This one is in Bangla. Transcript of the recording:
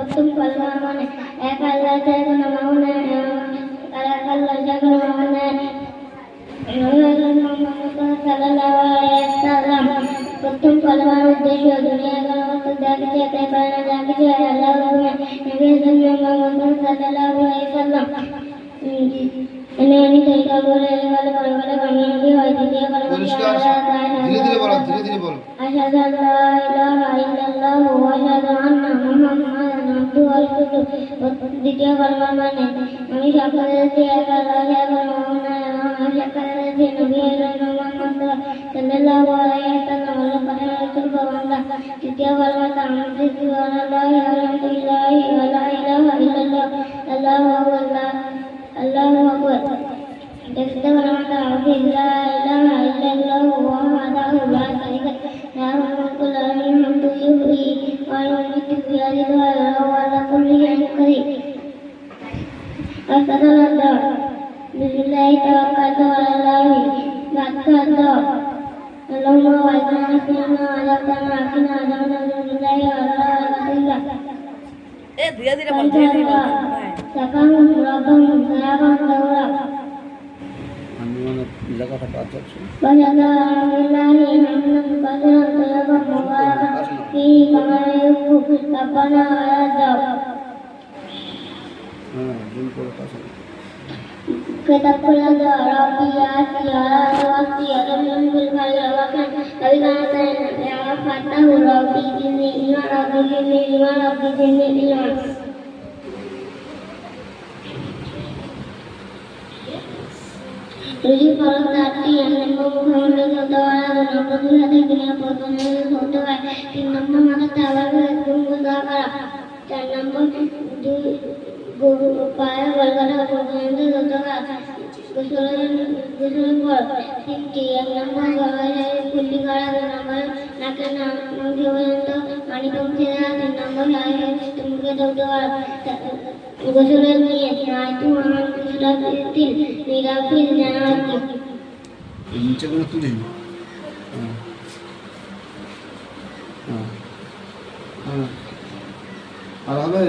প্রথম কলমা মানে এক আল্লাহ ছাড়া কোনো মাবুদ নাই, এক আল্লাহ ছাড়া কোনো মাবুদ নাই। প্রথম কলমার উদ্দেশ্য দুনিয়া জগৎ যা কিছু তাই পারে যা কিছু আল্লাহ হুকুমে নবী মুহাম্মদ সাল্লাল্লাহু আলাইহি ওয়াসাল্লাম এনে তরিকা বলে বলে বলে বানিয়ে নবী হয়। দ্বিতীয় কলমা ধীরে ধীরে বলো, ধীরে ধীরে বলো। আশহাদু আল্লা ইলাহা ইল্লাল্লাহ ওয়া আশহাদু আন্না মুহাম্মাদান আবদুহু ওয়া রাসূলুহু। দ্বিতীয় কলমা মানে আমি সাক্ষ্য দিচ্ছি এক আল্লাহ ছাড়া কোনো মাবুদ নাই এবং আমি সাক্ষ্য দিচ্ছি নবী মুহাম্মদ সাল্লাল্লাহু আলাইহি ওয়াসাল্লাম আল্লাহর পাঠানো রাসূল বা বান্দা। তৃতীয় কলমা তাওহীদ সুবহানাল্লাহি আলহামদুলিল্লাহি ওয়া লা ইলাহা ইল্লাল্লাহ আল্লাহু আকবার আল্লাহু আকবার। চতুর্থ কলমা তাওহীদ লা ইলাহা ইল্লাল্লাহু ওয়াহদাহু লা শারীকা লাহু মুলকুল হামদু ইউহয়ি ওয়া yumiitu বিয়াদিহি ওয়া হুয়া আলা কুল্লি শাইইন কাদির। আস্তাগফিরুল্লাহ বিসমিল্লাহি তাওয়াক্কালতু আলাল্লাহি ওয়াসসালাম আল্লাহুম্মা ওয়াজ্জিনা ফিমা আযাবতানা আকিনা আযাবান বিসমিল্লাহি ওয়া ধীরে ধীরে বল, ধীরে ধীরে বল। সাকাম রাব্বাম সায়াবান দাওরা আমি মানে জায়গাটা কাজ করছি। বাজালালিল্লাহি হামদান কাসিরান তাইয়্যিবান মুবারাকান ফীহি কামা ইউহিব্বু রাব্বানা আযাব। জুম করে কাজ করছি। كتبنا ربيات راسي ألم بالخير وكان نبي فتاه ربي زدني علما ربي زدني علما ربي زدني علما. Tujuh kalau tadi yang nombor Muhammad SAW nombor dua tadi dunia potongnya foto tiga nombor mata tawar tunggu dakar dan nombor guru payah berkata potongnya dakar gusuran pol fifty yang nombor gawai kulli kara nombor nakan nombor itu mani pemsira dan nombor saya tunggu dakar gusuran ni itu aman gusuran til nirafil janaki. নিচে করে তুলে আর হবে।